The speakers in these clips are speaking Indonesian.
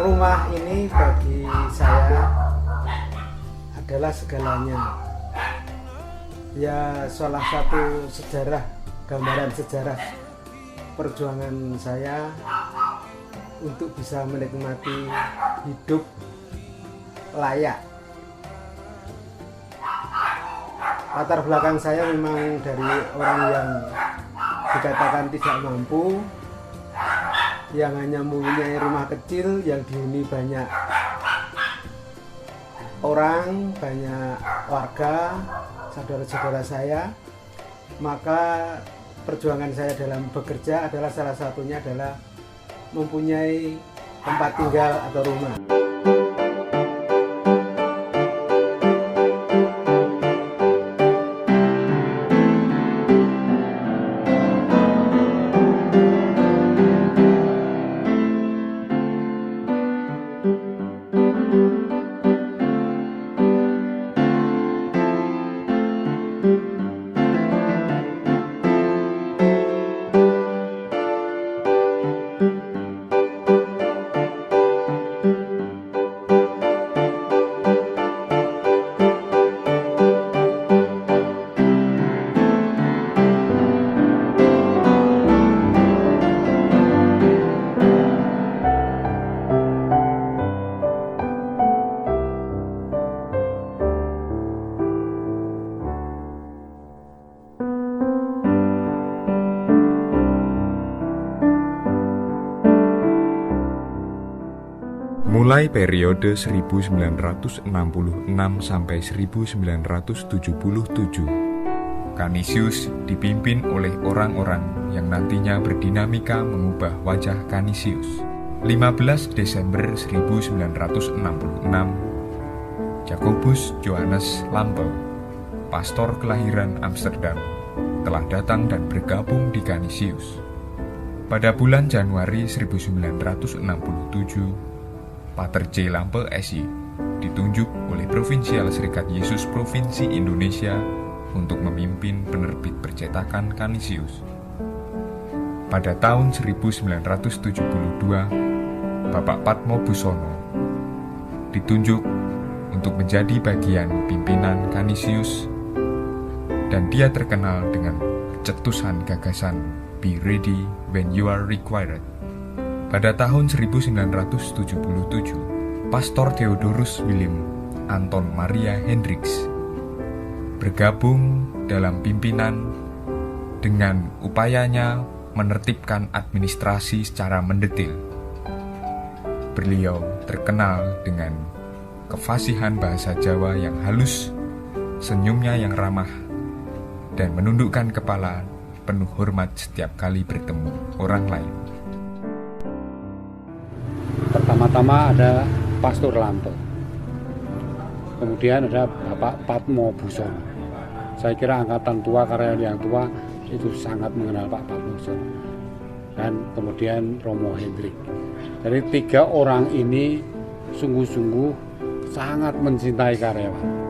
Rumah ini bagi saya adalah segalanya. Ya, salah satu sejarah, gambaran sejarah perjuangan saya untuk bisa menikmati hidup layak. Latar belakang saya memang dari orang yang dikatakan tidak mampu, yang hanya mempunyai rumah kecil yang dihuni banyak orang, banyak warga, saudara-saudara saya. Maka perjuangan saya dalam bekerja adalah salah satunya adalah mempunyai tempat tinggal atau rumah. Mulai periode 1966 sampai 1977, Canisius dipimpin oleh orang-orang yang nantinya berdinamika mengubah wajah Canisius. 15 Desember 1966, Jacobus Johannes Lampe, pastor kelahiran Amsterdam, telah datang dan bergabung di Canisius. Pada bulan Januari 1967, Pater C. Lampe SI ditunjuk oleh Provinsial Serikat Yesus Provinsi Indonesia untuk memimpin penerbit percetakan Canisius. Pada tahun 1972, Bapak Patmo Busono ditunjuk untuk menjadi bagian pimpinan Canisius, dan dia terkenal dengan cetusan gagasan "Be ready when you are required". Pada tahun 1977, Pastor Theodorus Willem Anton Maria Hendricks bergabung dalam pimpinan dengan upayanya menertibkan administrasi secara mendetil. Beliau terkenal dengan kefasihan bahasa Jawa yang halus, senyumnya yang ramah, dan menundukkan kepala penuh hormat setiap kali bertemu orang lain. Pertama-tama ada Pastor Lampe, kemudian ada Bapak Patmo Busono. Saya kira angkatan tua, karyawan yang tua itu sangat mengenal Pak Patmo Busono. Dan kemudian Romo Hendrik. Jadi 3 orang ini sungguh-sungguh sangat mencintai karyawan.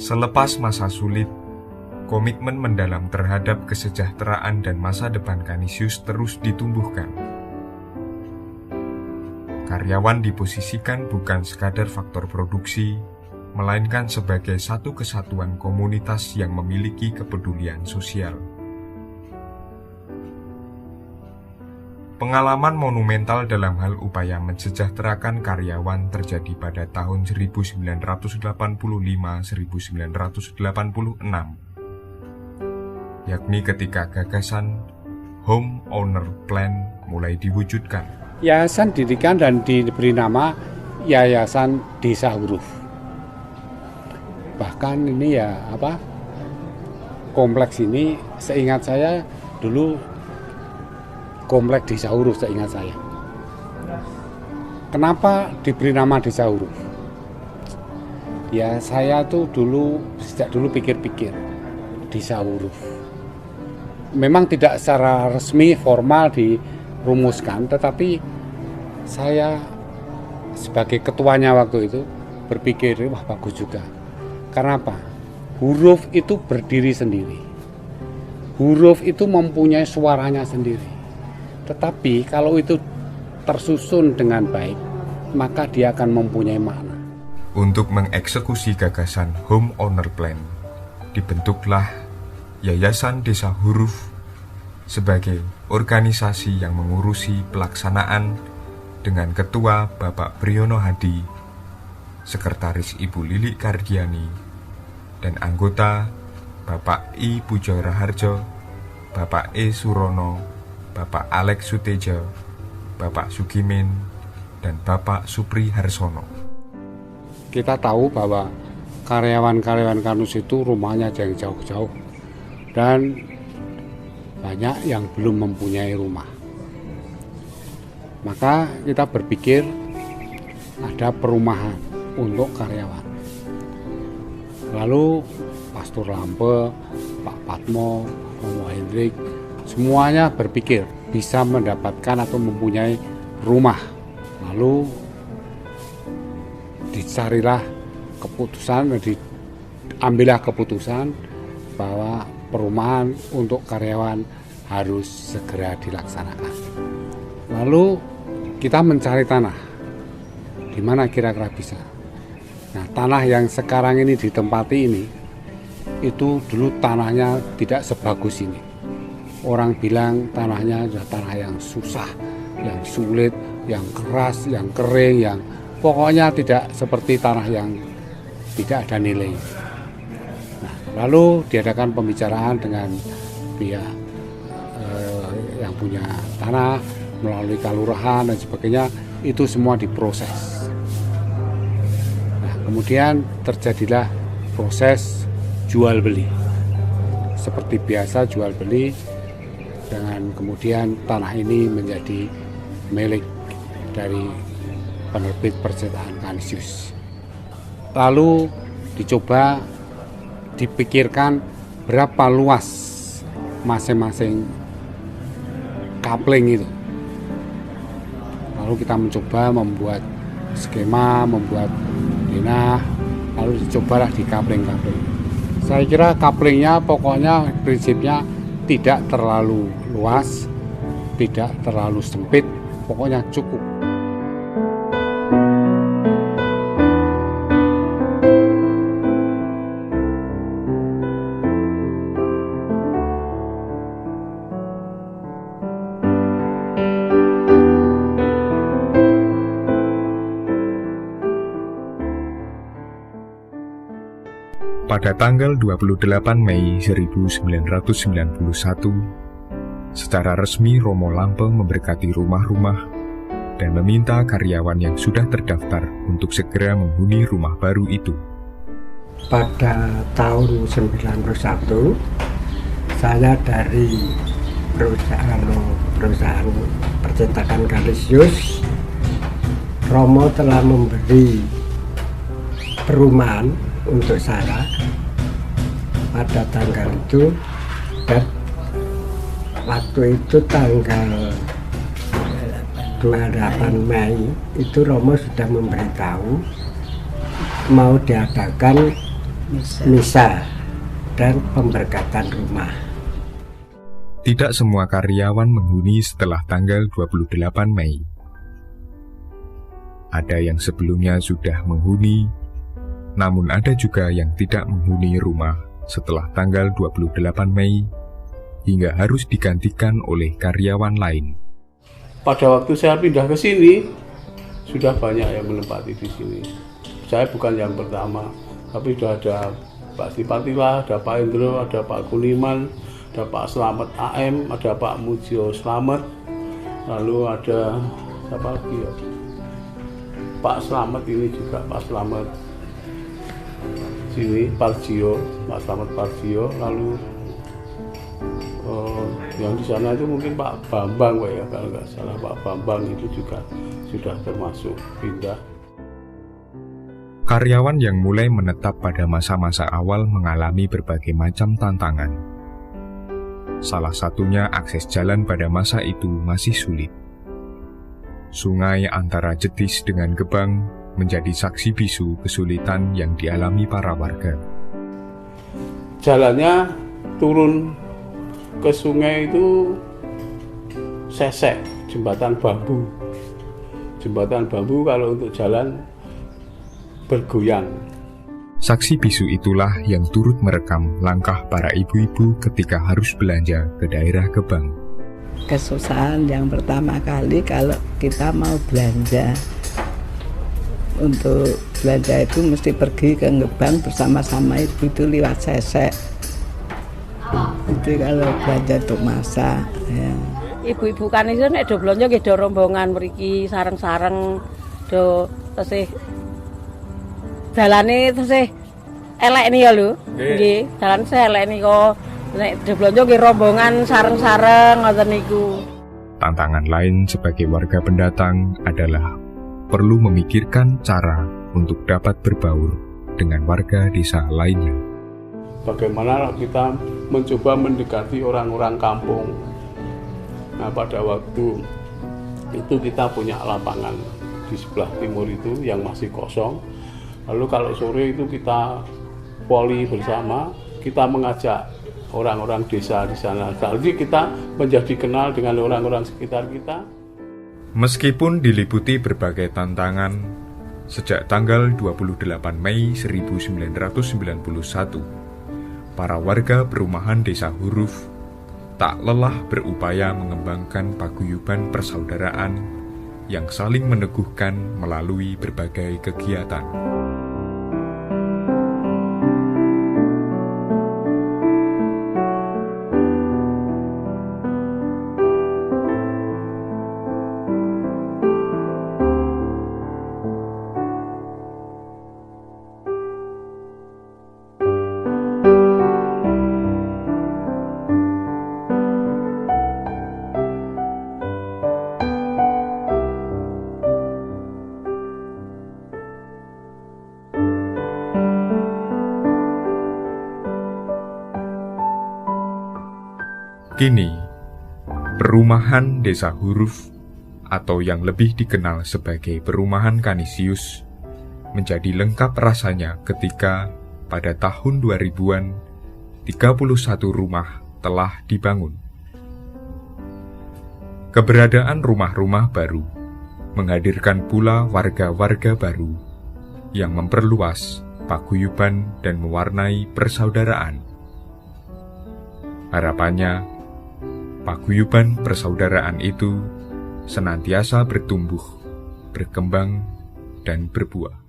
Selepas masa sulit, komitmen mendalam terhadap kesejahteraan dan masa depan Canisius terus ditumbuhkan. Karyawan diposisikan bukan sekadar faktor produksi, melainkan sebagai satu kesatuan komunitas yang memiliki kepedulian sosial. Pengalaman monumental dalam hal upaya mensejahterakan karyawan terjadi pada tahun 1985-1986, yakni ketika gagasan Home Owner Plan mulai diwujudkan. Yayasan didirikan dan diberi nama Yayasan Desa Huruf. Bahkan ini kompleks ini seingat saya dulu kompleks Desa Huruf, seingat saya. Kenapa diberi nama Desa Huruf? Ya, saya tuh sejak dulu pikir-pikir, desa huruf. Memang tidak secara resmi formal dirumuskan, tetapi saya sebagai ketuanya waktu itu berpikir, wah bagus juga. Karena apa? Huruf itu berdiri sendiri. Huruf itu mempunyai suaranya sendiri. Tetapi kalau itu tersusun dengan baik, maka dia akan mempunyai makna. Untuk mengeksekusi gagasan Home Owner Plan, dibentuklah Yayasan Desa Huruf sebagai organisasi yang mengurusi pelaksanaan dengan Ketua Bapak Priyono Hadi, Sekretaris Ibu Lili Kardiani, dan anggota Bapak I Pujo Raharjo, Bapak E Surono, Bapak Alex Sutejo, Bapak Sugimin, dan Bapak Supri Harsono. Kita tahu bahwa karyawan-karyawan Karnus itu rumahnya yang jauh-jauh dan banyak yang belum mempunyai rumah. Maka kita berpikir ada perumahan untuk karyawan. Lalu Pastor Lampe, Pak Patmo, Romo Hendrik, semuanya berpikir bisa mendapatkan atau mempunyai rumah. Lalu dicarilah keputusan, diambillah keputusan bahwa perumahan untuk karyawan harus segera dilaksanakan. Lalu kita mencari tanah, di mana kira-kira bisa. Nah, tanah yang sekarang ini ditempati ini, itu dulu tanahnya tidak sebagus ini. Orang bilang tanahnya adalah tanah yang susah, yang sulit, yang keras, yang kering, yang pokoknya tidak seperti tanah yang tidak ada nilai. Nah, lalu diadakan pembicaraan dengan pihak yang punya tanah melalui kelurahan dan sebagainya, itu semua diproses. Nah, kemudian terjadilah proses jual beli. Seperti biasa jual beli, dengan kemudian tanah ini menjadi milik dari penerbit percetakan Kanisius. Lalu dicoba dipikirkan berapa luas masing-masing kapling itu. Lalu kita mencoba membuat skema, membuat denah, lalu dicobalah di kapling-kapling. Saya kira kaplingnya pokoknya prinsipnya tidak terlalu luas, tidak terlalu sempit, pokoknya cukup. Pada tanggal 28 Mei 1991, secara resmi Romo Lampe memberkati rumah-rumah dan meminta karyawan yang sudah terdaftar untuk segera menghuni rumah baru itu. Pada tahun 91, saya dari perusahaan percetakan Kanisius, Romo telah memberi perumahan untuk saya pada tanggal itu, dan waktu itu tanggal 28 Mei itu Romo sudah memberitahu mau diadakan misa dan pemberkatan rumah. Tidak semua karyawan menghuni setelah tanggal 28 Mei. Ada yang sebelumnya sudah menghuni, namun ada juga yang tidak menghuni rumah setelah tanggal 28 Mei hingga harus digantikan oleh karyawan lain. Pada waktu saya pindah ke sini, sudah banyak yang menempati di sini. Saya bukan yang pertama, tapi sudah ada Pak Stipatila, ada Pak Indro, ada Pak Kuniman, ada Pak Slamet AM, ada Pak Mujio Slamet, lalu ada siapa lagi ya? Pak Slamet ini juga, Pak Slamet sini, Parjio, Pak Slamet Parjio, lalu yang di sana itu mungkin Pak Bambang ya, kalau nggak salah Pak Bambang itu juga sudah termasuk pindah. Karyawan yang mulai menetap pada masa-masa awal mengalami berbagai macam tantangan. Salah satunya akses jalan pada masa itu masih sulit. Sungai antara Jetis dengan Gebang menjadi saksi bisu kesulitan yang dialami para warga. Jalannya turun ke sungai itu sesek, jembatan bambu. Jembatan bambu kalau untuk jalan bergoyang. Saksi bisu itulah yang turut merekam langkah para ibu-ibu ketika harus belanja ke daerah Gebang. Kesusahan yang pertama kali kalau kita mau belanja. Untuk belanja itu mesti pergi ke Gebang bersama-sama ibu itu lewat sesek. Itu kalau belanja untuk masak. Ya. Ibu-ibu kan itu nek do belanja nggih do rombongan mriki sareng-sareng do tesih dalane tesih elek nih ya lho. Nggih, dalan elek niku. Nek do belanja nggih rombongan sareng-sareng ngoten niku. Tantangan lain sebagai warga pendatang adalah perlu memikirkan cara untuk dapat berbaur dengan warga desa lainnya. Bagaimana kita mencoba mendekati orang-orang kampung. Nah, pada waktu itu kita punya lapangan di sebelah timur itu yang masih kosong. Lalu kalau sore itu kita voli bersama, kita mengajak orang-orang desa di sana. Jadi kita menjadi kenal dengan orang-orang sekitar kita. Meskipun diliputi berbagai tantangan, sejak tanggal 28 Mei 1991, para warga perumahan Desa Huruf tak lelah berupaya mengembangkan paguyuban persaudaraan yang saling meneguhkan melalui berbagai kegiatan. Kini, perumahan Desa Huruf atau yang lebih dikenal sebagai perumahan Kanisius menjadi lengkap rasanya ketika pada tahun 2000-an 31 rumah telah dibangun. Keberadaan rumah-rumah baru menghadirkan pula warga-warga baru yang memperluas paguyuban dan mewarnai persaudaraan. Harapannya, paguyuban persaudaraan itu senantiasa bertumbuh, berkembang, dan berbuah.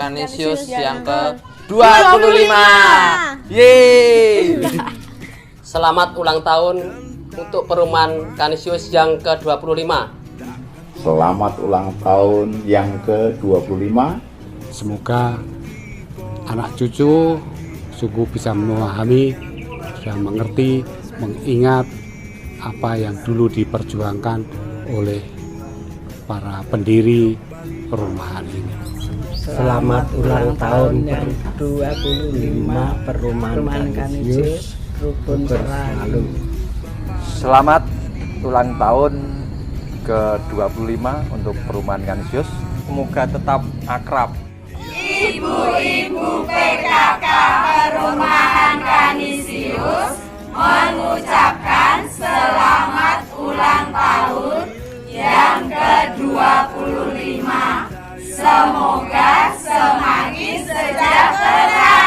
Kanisius yang ke-25. Yeay. Selamat ulang tahun untuk Perumahan Kanisius yang ke-25. Selamat ulang tahun yang ke-25. Semoga anak cucu sungguh bisa memahami dan mengerti, mengingat apa yang dulu diperjuangkan oleh para pendiri perumahan ini. Selamat ulang tahun yang 25 Perumahan Kanisius rukun selalu. Selamat ulang tahun ke-25 untuk Perumahan Kanisius. Semoga tetap akrab. Ibu-ibu PKK Perumahan Kanisius mengucapkan selamat ulang tahun yang ke-25. Semoga semakin sejahtera.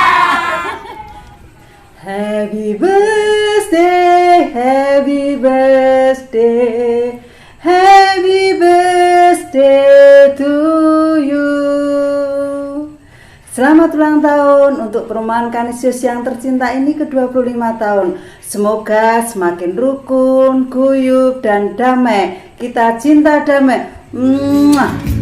Happy birthday, happy birthday, happy birthday to you. Selamat ulang tahun untuk Perumahan Kanisius yang tercinta ini ke-25 tahun. Semoga semakin rukun, guyup, dan damai. Kita cinta damai. Mwah.